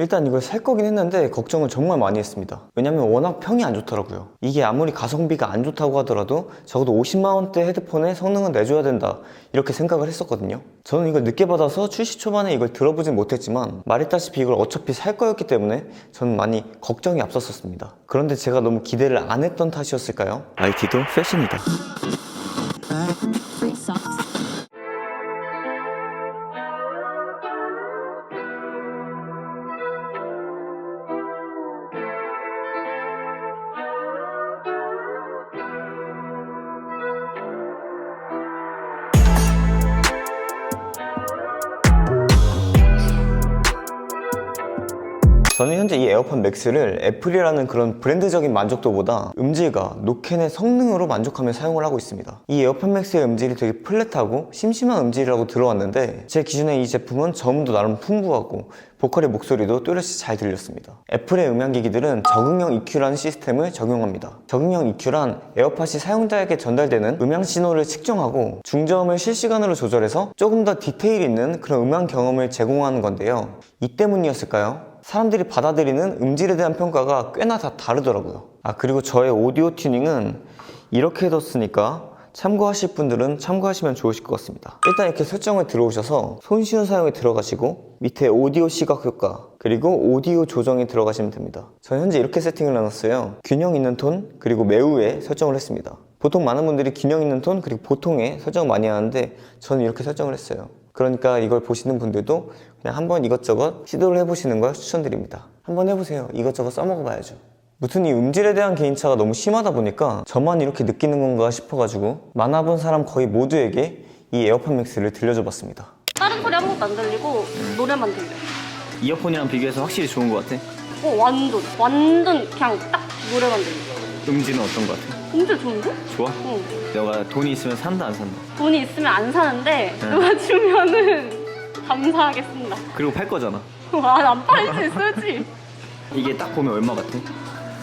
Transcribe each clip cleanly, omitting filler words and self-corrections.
일단 이걸 살 거긴 했는데 걱정을 정말 많이 했습니다. 왜냐면 워낙 평이 안 좋더라고요. 이게 아무리 가성비가 안 좋다고 하더라도 적어도 50만원대 헤드폰의 성능은 내줘야 된다, 이렇게 생각을 했었거든요. 저는 이걸 늦게 받아서 출시 초반에 이걸 들어보진 못했지만 말했다시피 이걸 어차피 살 거였기 때문에 저는 많이 걱정이 앞섰었습니다. 그런데 제가 너무 기대를 안 했던 탓이었을까요? IT도 패션이다. 저는 현재 이 에어팟 맥스를 애플이라는 그런 브랜드적인 만족도보다 음질과 노캔의 성능으로 만족하며 사용을 하고 있습니다. 이 에어팟 맥스의 음질이 되게 플랫하고 심심한 음질이라고 들어왔는데 제 기준에 이 제품은 저음도 나름 풍부하고 보컬의 목소리도 뚜렷이 잘 들렸습니다. 애플의 음향기기들은 적응형 EQ라는 시스템을 적용합니다. 적응형 EQ란 에어팟이 사용자에게 전달되는 음향 신호를 측정하고 중저음을 실시간으로 조절해서 조금 더 디테일 있는 그런 음향 경험을 제공하는 건데요. 이 때문이었을까요? 사람들이 받아들이는 음질에 대한 평가가 꽤나 다 다르더라고요. 그리고 저의 오디오 튜닝은 이렇게 해뒀으니까 참고하실 분들은 참고하시면 좋으실 것 같습니다. 일단 이렇게 설정을 들어오셔서 손쉬운 사용에 들어가시고 밑에 오디오 시각 효과 그리고 오디오 조정에 들어가시면 됩니다. 저는 현재 이렇게 세팅을 해놨어요. 균형 있는 톤 그리고 매우에 설정을 했습니다. 보통 많은 분들이 균형 있는 톤 그리고 보통에 설정을 많이 하는데 저는 이렇게 설정을 했어요. 그러니까 이걸 보시는 분들도 그냥 한번 이것저것 시도를 해보시는 걸 추천드립니다. 한번 해보세요. 이것저것 써먹어 봐야죠. 무튼 이 음질에 대한 개인차가 너무 심하다 보니까 저만 이렇게 느끼는 건가 싶어가지고 만나본 사람 거의 모두에게 이 에어팟 맥스를 들려줘 봤습니다. 다른 소리 아무것도 안 들리고 노래만 들려. 이어폰이랑 비교해서 확실히 좋은 것 같아? 완전 그냥 딱 노래만 들려. 음질은 어떤 것 같아? 음질 좋은데? 좋아? 응. 너가 돈이 있으면 산다 안 산다? 돈이 있으면 안 사는데 누가 주면은 감사하게 쓴다. 그리고 팔 거잖아. 안 팔지 쓰지. 이게 딱 보면 얼마 같아?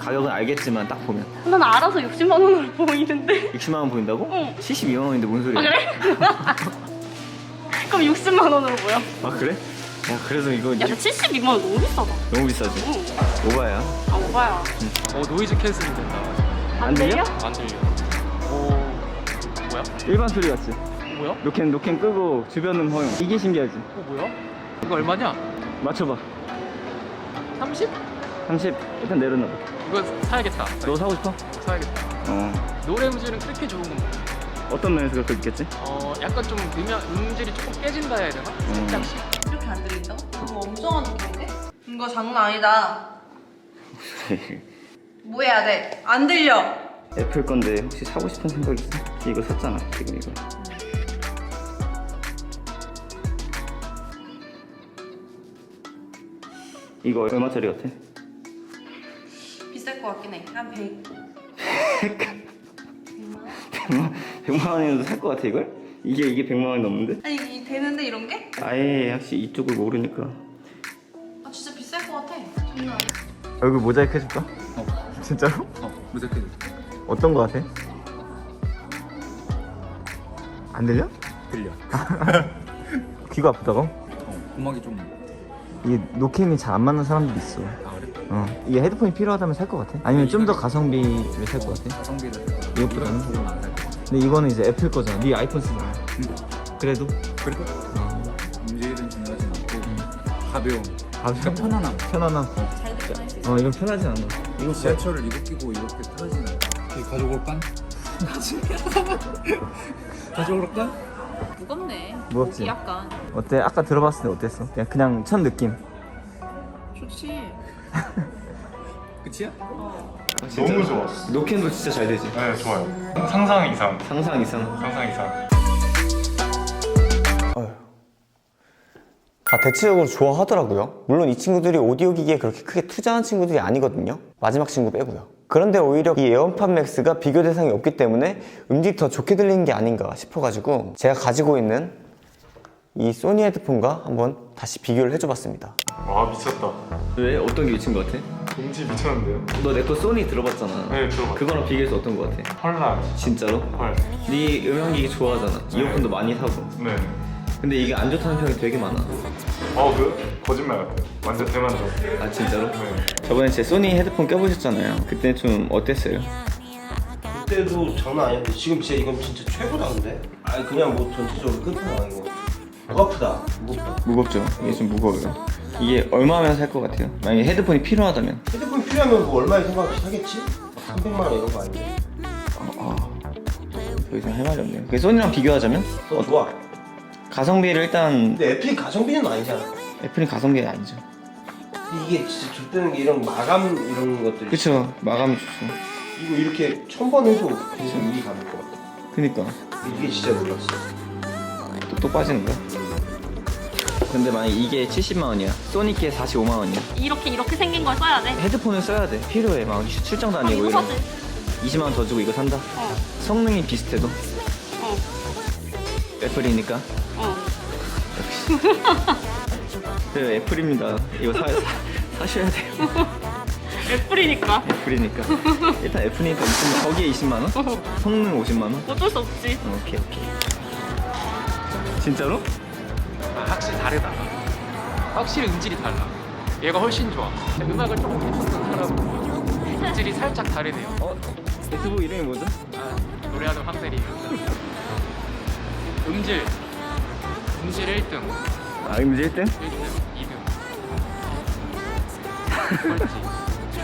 가격은 알겠지만 딱 보면 난 알아서 60만 원으로 보이는데. 60만 원 보인다고? 응. 72만 원인데 뭔 소리야? 그래? 그럼 60만 원으로 보여. 그래? 야 그래도 이거 야, 72만 원 너무 비싸다. 너무 비싸지? 응. 오바야. 오바야. 노이즈 캔슬이 된다. 안 들려? 안 들려. 뭐야? 일반 소리 같지? 뭐야? 노캔 끄고 주변 음 허용. 이게 신기하지? 뭐야? 이거 얼마냐? 맞춰봐. 30? 30 일단 내려놔봐. 이거 사야겠다. 너 사고 싶어? 사야겠다. 노래 음질은 그렇게 좋은 건 어떤 면에서 그렇게 있겠지? 약간 좀 음질이 조금 깨진다 해야 되나? 살짝씩. 이렇게 안 들린다고? 이거 엄청 안 들리는데? 이거 장난 아니다. 뭐 해야 돼? 안 들려. 애플 건데 혹시 사고 싶은 생각 있어? 이거 샀잖아 지금 이거. 이거 얼마짜리 같아? 비쌀 것 같긴 해. 한 100. 100만 원이라도 살 것 같아 이걸? 이게 100만 원이 넘는데? 아니 이 되는데 이런 게? 아예 확실히 이쪽을 모르니까. 아 진짜 비쌀 것 같아. 장난 아니야. 얼굴 모자이크 해줄까? 진짜로? 무조건. 어떤 거 같아? 안 들려? 들려. 귀가 아프다고? 음악이 좀. 이게 노캠이 잘 안 맞는 사람들이 있어. 그래? 이게 헤드폰이 필요하다면 살 것 같아? 아니면 좀 더 가성비를 살 것 같아? 가성비를. 이것보다는? 조금 안살 거. 근데 이거는 이제 애플 거잖아. 네 아이폰 쓰잖아. 그래도? 그리고 음질은 중요하진 않고 가벼움. 그러니까 편안함. 편안함. 잘 들릴 수 있어. 이건 편하지 않아. 이거 지하철을 이거 끼고 이렇게 틀어지는. 가져올까? 가져올까? 무겁네. 무겁지? 목이 약간. 어때? 아까 들어봤을 때 어땠어? 그냥 첫 느낌. 좋지. 끝이야? 너무 좋았어. 노캔도 진짜 잘 되지? 네, 좋아요. 상상 이상. 상상 이상. 상상 이상. 다 대체적으로 좋아하더라고요. 물론 이 친구들이 오디오 기기에 그렇게 크게 투자한 친구들이 아니거든요. 마지막 친구 빼고요. 그런데 오히려 이 에어팟 맥스가 비교 대상이 없기 때문에 음질이 더 좋게 들리는 게 아닌가 싶어가지고 제가 가지고 있는 이 소니 헤드폰과 한번 다시 비교를 해줘봤습니다. 와, 미쳤다. 왜? 어떤 게 미친 것 같아? 음질 미쳤는데요? 너 내 거 소니 들어봤잖아. 네, 들어봤어요. 그거랑 비교해서 어떤 것 같아? 헐라. 진짜로? 헐. 네 음향기기 좋아하잖아. 이어폰도 많이 사고. 네. 근데 이게 안 좋다는 평이 되게 많아. 거짓말 같아요. 완전 대만족. 아 진짜로? 네. 저번에 제 소니 헤드폰 껴보셨잖아요. 그때 좀 어땠어요? 그때도 장난 아니었는데 지금 진짜 이건 진짜 최고다 근데. 아니 그냥 뭐 전체적으로 끝판왕 이거. 목 아프다. 무겁다. 무겁죠? 이게 좀 무거워요. 이게 얼마면 살 것 같아요? 만약에 헤드폰이 필요하다면? 핸드폰 필요하면 뭐 얼마에 생각없이 사겠지? 300만 원 이런 거 아니야? 더 이상 할 말이 없네요. 그 소니랑 비교하자면? 더 좋아. 가성비를 일단 근데 애플이 가성비는 아니잖아. 애플이 가성비 아니죠. 근데 이게 진짜 좋다는 게 이런 마감 이런 것들이. 그쵸, 마감이 좋죠. 이거 이렇게 1000번 해도 계속 일이 가는 것 같아. 그니까 이게 진짜 놀랐어. 또 빠지는 거야? 근데 만약 이게 70만 원이야, 소니께 45만 원이야. 이렇게 생긴 걸 써야 돼. 헤드폰을 써야 돼. 필요해. 막 출장도 아니고 이거 이런. 사지. 20만 원 더 주고 이거 산다. 어. 성능이 비슷해도 어. 애플이니까. 어. 그 애플입니다. 이거 사셔야 돼요. 애플이니까. 애플이니까. 일단 애플이니까 20만, 거기에 20만 원? 성능 50만 원? 어쩔 수 없지. 오케이. 진짜로? 확실히 다르다. 확실히 음질이 달라. 얘가 훨씬 좋아. 음악을 조금 해줬던 사람 음질이 살짝 다르네요. 유튜브 이름이 뭐죠? 아, 노래하는 황대리입니다. 음질 1등, 아, 음질 1등? 1등, 2등.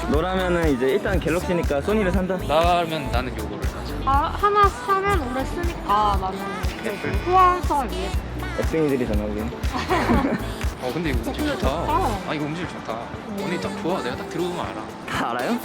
너라면은 이제 일단 갤럭시니까 소니를 산다. 나라면 나는 요거를 사지. 하나 사면 오래 쓰니까 나는 그래도 호환성을 위해서. 액정이들이잖아 우리. 근데 이거 음질 좋다. 좋다. 아 이거 음질 좋다. 언니 딱 좋아. 내가 딱 들어보면 알아. 다 알아요?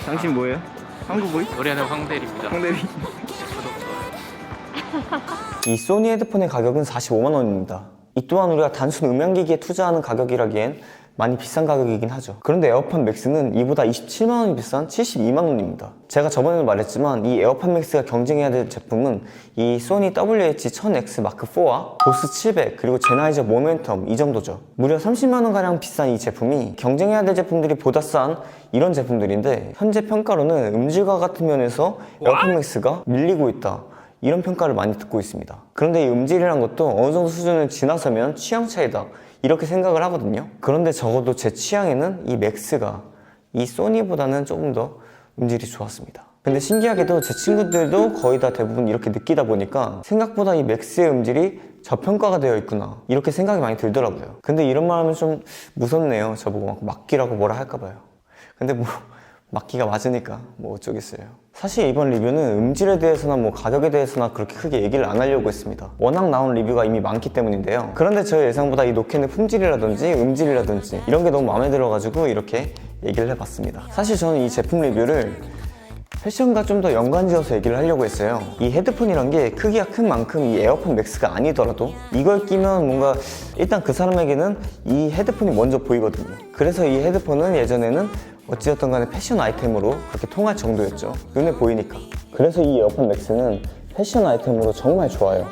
당신 뭐예요? 한국보이? 노래하는 황대리입니다. 황대리. 구독, 좋아요. 이 소니 헤드폰의 가격은 45만 원입니다. 이 또한 우리가 단순 음향기기에 투자하는 가격이라기엔 많이 비싼 가격이긴 하죠. 그런데 에어팟 맥스는 이보다 27만 원이 비싼 72만 원입니다. 제가 저번에도 말했지만 이 에어팟 맥스가 경쟁해야 될 제품은 이 소니 WH-1000X 마크4와 보스 700 그리고 제나이저 모멘텀 이 정도죠. 무려 30만 원 가량 비싼 이 제품이 경쟁해야 될 제품들이 보다 싼 이런 제품들인데 현재 평가로는 음질과 같은 면에서 에어팟 맥스가 밀리고 있다, 이런 평가를 많이 듣고 있습니다. 그런데 이 음질이란 것도 어느 정도 수준을 지나서면 취향 차이다, 이렇게 생각을 하거든요. 그런데 적어도 제 취향에는 이 맥스가 이 소니보다는 조금 더 음질이 좋았습니다. 근데 신기하게도 제 친구들도 거의 다 대부분 이렇게 느끼다 보니까 생각보다 이 맥스의 음질이 저평가가 되어 있구나, 이렇게 생각이 많이 들더라고요. 근데 이런 말 하면 좀 무섭네요. 저보고 막 맡기라고 뭐라 할까 봐요. 근데 뭐 맡기가 맞으니까 뭐 어쩌겠어요. 사실 이번 리뷰는 음질에 대해서나 뭐 가격에 대해서나 그렇게 크게 얘기를 안 하려고 했습니다. 워낙 나온 리뷰가 이미 많기 때문인데요. 그런데 저의 예상보다 이 노캔의 품질이라든지 음질이라든지 이런 게 너무 마음에 들어가지고 이렇게 얘기를 해봤습니다. 사실 저는 이 제품 리뷰를 패션과 좀 더 연관지어서 얘기를 하려고 했어요. 이 헤드폰이란 게 크기가 큰 만큼 이 에어팟 맥스가 아니더라도 이걸 끼면 뭔가 일단 그 사람에게는 이 헤드폰이 먼저 보이거든요. 그래서 이 헤드폰은 예전에는 어찌됐든 간에 패션 아이템으로 그렇게 통할 정도였죠. 눈에 보이니까. 그래서 이 에어팟 맥스는 패션 아이템으로 정말 좋아요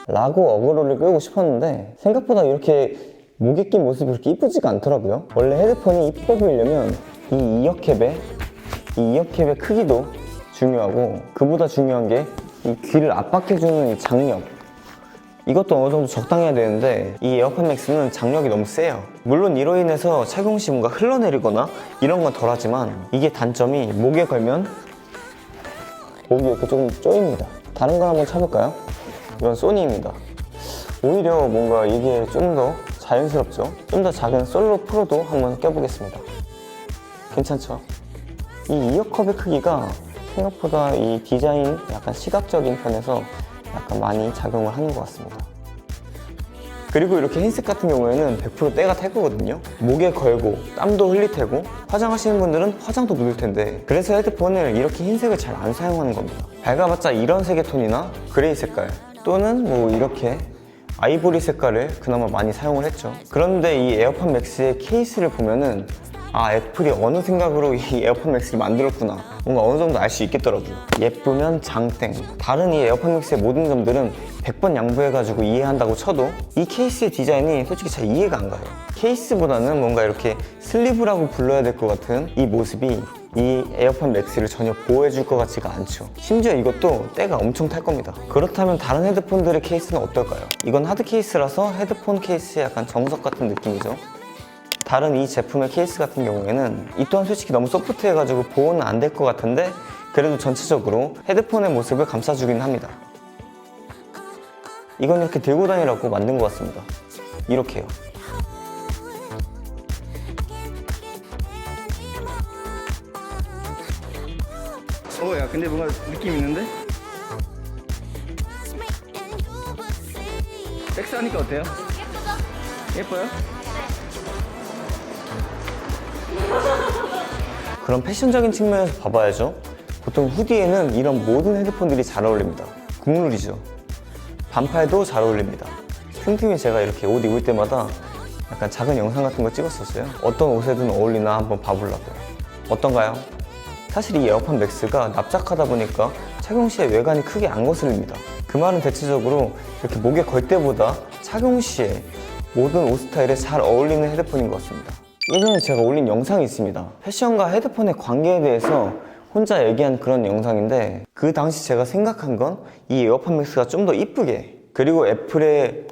라고 어그로를 끌고 싶었는데 생각보다 이렇게 목에 낀 모습이 그렇게 이쁘지가 않더라고요. 원래 헤드폰이 이뻐 보이려면 이 이어캡의 크기도 중요하고 그보다 중요한 게 이 귀를 압박해주는 이 장력, 이것도 어느 정도 적당해야 되는데 이 에어팟 맥스는 장력이 너무 세요. 물론 이로 인해서 착용 시 뭔가 흘러내리거나 이런 건 덜하지만 이게 단점이 목에 걸면 목이 이렇게 조금 쪼입니다. 다른 걸 한번 쳐볼까요? 이건 소니입니다. 오히려 뭔가 이게 좀 더 자연스럽죠? 좀 더 작은 솔로 프로도 한번 껴보겠습니다. 괜찮죠? 이 이어컵의 크기가 생각보다 이 디자인 약간 시각적인 편에서 약간 많이 작용을 하는 것 같습니다. 그리고 이렇게 흰색 같은 경우에는 100% 때가 탈 거거든요. 목에 걸고 땀도 흘릴 테고 화장하시는 분들은 화장도 묻을 텐데 그래서 헤드폰을 이렇게 흰색을 잘 안 사용하는 겁니다. 밝아봤자 이런 색의 톤이나 그레이 색깔 또는 뭐 이렇게 아이보리 색깔을 그나마 많이 사용을 했죠. 그런데 이 에어팟 맥스의 케이스를 보면은 애플이 어느 생각으로 이 에어팟 맥스를 만들었구나, 뭔가 어느 정도 알 수 있겠더라고요. 예쁘면 장땡. 다른 이 에어팟 맥스의 모든 점들은 100번 양보해가지고 이해한다고 쳐도 이 케이스의 디자인이 솔직히 잘 이해가 안 가요. 케이스보다는 뭔가 이렇게 슬리브라고 불러야 될 것 같은 이 모습이 이 에어팟 맥스를 전혀 보호해줄 것 같지가 않죠. 심지어 이것도 때가 엄청 탈 겁니다. 그렇다면 다른 헤드폰들의 케이스는 어떨까요? 이건 하드 케이스라서 헤드폰 케이스의 약간 정석 같은 느낌이죠. 다른 이 제품의 케이스 같은 경우에는 이 또한 솔직히 너무 소프트해가지고 보호는 안 될 것 같은데 그래도 전체적으로 헤드폰의 모습을 감싸주긴 합니다. 이건 이렇게 들고 다니라고 만든 것 같습니다. 이렇게요. 야 근데 뭔가 느낌 있는데? 섹스하니까 어때요? 예뻐요? 그럼 패션적인 측면에서 봐봐야죠. 보통 후디에는 이런 모든 헤드폰들이 잘 어울립니다. 국룰이죠. 반팔도 잘 어울립니다. 틈틈이 제가 이렇게 옷 입을 때마다 약간 작은 영상 같은 거 찍었었어요. 어떤 옷에든 어울리나 한번 봐보려고요. 어떤가요? 사실 이 에어팟 맥스가 납작하다 보니까 착용 시에 외관이 크게 안 거슬립니다. 그 말은 대체적으로 이렇게 목에 걸 때보다 착용 시에 모든 옷 스타일에 잘 어울리는 헤드폰인 것 같습니다. 예전에 제가 올린 영상이 있습니다. 패션과 헤드폰의 관계에 대해서 혼자 얘기한 그런 영상인데 그 당시 제가 생각한 건 이 에어팟 맥스가 좀 더 이쁘게 그리고 애플의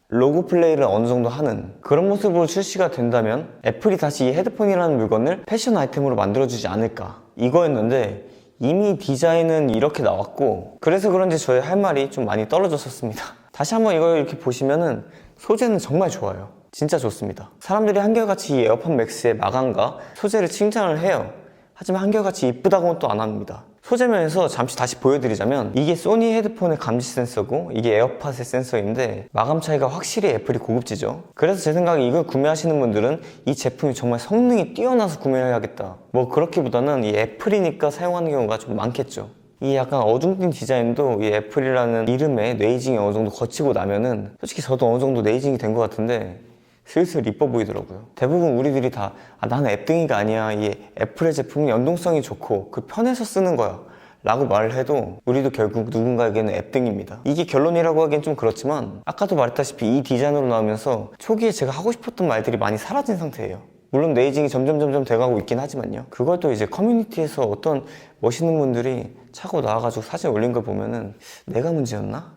로고 플레이를 어느 정도 하는 그런 모습으로 출시가 된다면 애플이 다시 이 헤드폰이라는 물건을 패션 아이템으로 만들어주지 않을까 이거였는데 이미 디자인은 이렇게 나왔고 그래서 그런지 저의 할 말이 좀 많이 떨어졌었습니다. 다시 한번 이걸 이렇게 보시면은 소재는 정말 좋아요. 진짜 좋습니다. 사람들이 한결같이 이 에어팟 맥스의 마감과 소재를 칭찬을 해요. 하지만 한결같이 이쁘다고는 또 안 합니다. 소재면에서 잠시 다시 보여드리자면 이게 소니 헤드폰의 감지 센서고 이게 에어팟의 센서인데 마감 차이가 확실히 애플이 고급지죠. 그래서 제 생각에 이걸 구매하시는 분들은 이 제품이 정말 성능이 뛰어나서 구매해야겠다 뭐 그렇기보다는 이 애플이니까 사용하는 경우가 좀 많겠죠. 이 약간 어중뛴 디자인도 이 애플이라는 이름에 네이징이 어느 정도 거치고 나면은 솔직히 저도 어느 정도 네이징이 된 것 같은데 슬슬 이뻐 보이더라고요. 대부분 우리들이 다 나는 앱등이가 아니야. 이 애플의 제품은 연동성이 좋고 그 편해서 쓰는 거야 라고 말을 해도 우리도 결국 누군가에게는 앱등입니다. 이게 결론이라고 하기엔 좀 그렇지만 아까도 말했다시피 이 디자인으로 나오면서 초기에 제가 하고 싶었던 말들이 많이 사라진 상태예요. 물론 네이징이 점점 돼가고 있긴 하지만요. 그걸 또 이제 커뮤니티에서 어떤 멋있는 분들이 차고 나와가지고 사진 올린 걸 보면은 내가 문제였나?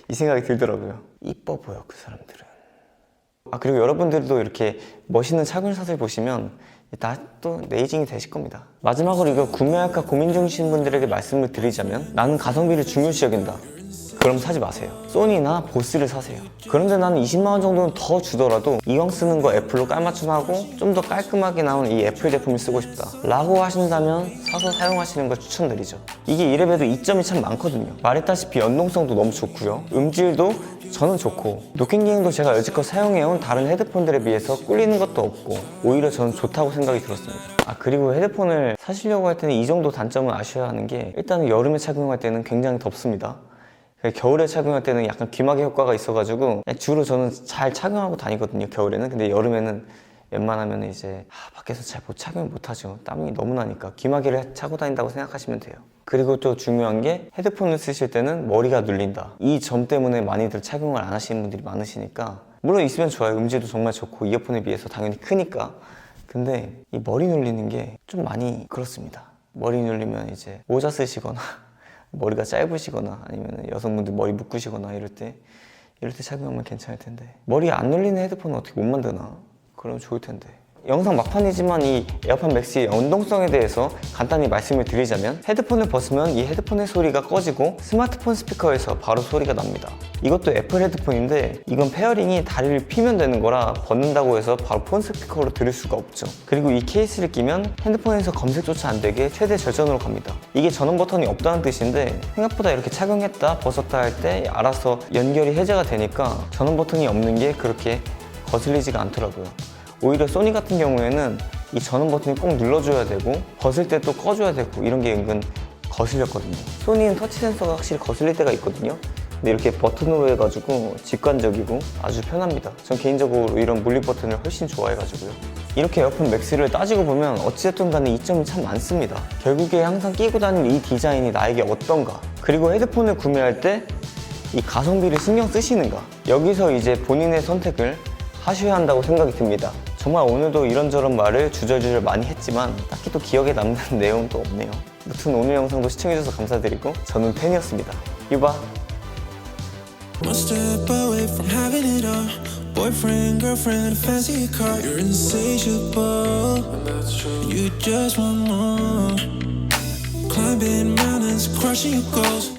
이 생각이 들더라고요. 이뻐 보여 그 사람들은. 그리고 여러분들도 이렇게 멋있는 착용샷을 보시면 다 또 네이징이 되실 겁니다. 마지막으로 이거 구매할까 고민 중이신 분들에게 말씀을 드리자면 나는 가성비를 중요시 여긴다. 그럼 사지 마세요. 소니나 보스를 사세요. 그런데 나는 20만 원 정도는 더 주더라도 이왕 쓰는 거 애플로 깔맞춤하고 좀 더 깔끔하게 나온 이 애플 제품을 쓰고 싶다 라고 하신다면 사서 사용하시는 걸 추천드리죠. 이게 이래봬도 이점이 참 많거든요. 말했다시피 연동성도 너무 좋고요. 음질도 저는 좋고 노킹 기능도 제가 여지껏 사용해온 다른 헤드폰들에 비해서 꿀리는 것도 없고 오히려 저는 좋다고 생각이 들었습니다. 그리고 헤드폰을 사시려고 할 때는 이 정도 단점을 아셔야 하는 게 일단은 여름에 착용할 때는 굉장히 덥습니다. 겨울에 착용할 때는 약간 귀마개 효과가 있어가지고 주로 저는 잘 착용하고 다니거든요, 겨울에는. 근데 여름에는 웬만하면 이제 밖에서 잘 착용을 못하죠. 땀이 너무 나니까 귀마개를 차고 다닌다고 생각하시면 돼요. 그리고 또 중요한 게 헤드폰을 쓰실 때는 머리가 눌린다. 이 점 때문에 많이들 착용을 안 하시는 분들이 많으시니까 물론 있으면 좋아요. 음질도 정말 좋고 이어폰에 비해서 당연히 크니까. 근데 이 머리 눌리는 게 좀 많이 그렇습니다. 머리 눌리면 이제 모자 쓰시거나 머리가 짧으시거나 아니면 여성분들 머리 묶으시거나 이럴 때 착용하면 괜찮을 텐데 머리 안 눌리는 헤드폰은 어떻게 못 만드나? 그럼 좋을 텐데. 영상 막판이지만 이 에어팟 맥스의 연동성에 대해서 간단히 말씀을 드리자면 헤드폰을 벗으면 이 헤드폰의 소리가 꺼지고 스마트폰 스피커에서 바로 소리가 납니다. 이것도 애플 헤드폰인데 이건 페어링이 다리를 피면 되는 거라 벗는다고 해서 바로 폰 스피커로 들을 수가 없죠. 그리고 이 케이스를 끼면 핸드폰에서 검색조차 안 되게 최대 절전으로 갑니다. 이게 전원 버튼이 없다는 뜻인데 생각보다 이렇게 착용했다 벗었다 할 때 알아서 연결이 해제가 되니까 전원 버튼이 없는 게 그렇게 거슬리지가 않더라고요. 오히려 소니 같은 경우에는 이 전원 버튼이 꼭 눌러줘야 되고 벗을 때 또 꺼줘야 되고 이런 게 은근 거슬렸거든요. 소니는 터치 센서가 확실히 거슬릴 때가 있거든요. 근데 이렇게 버튼으로 해가지고 직관적이고 아주 편합니다. 전 개인적으로 이런 물리 버튼을 훨씬 좋아해가지고요. 이렇게 에어팟 맥스를 따지고 보면 어찌됐든 간에 이점이 참 많습니다. 결국에 항상 끼고 다니는 이 디자인이 나에게 어떤가, 그리고 헤드폰을 구매할 때 이 가성비를 신경 쓰시는가, 여기서 이제 본인의 선택을 하셔야 한다고 생각이 듭니다. 정말 오늘도 이런저런 말을 주절주절 많이 했지만 딱히 또 기억에 남는 내용은 또 없네요. 무튼 오늘 영상도 시청해주셔서 감사드리고 저는 팬이었습니다. 유바. One step away from having it all. Boyfriend, girlfriend, a fancy car. You're insatiable. You just want more. Climbing mountains, crushing your goals.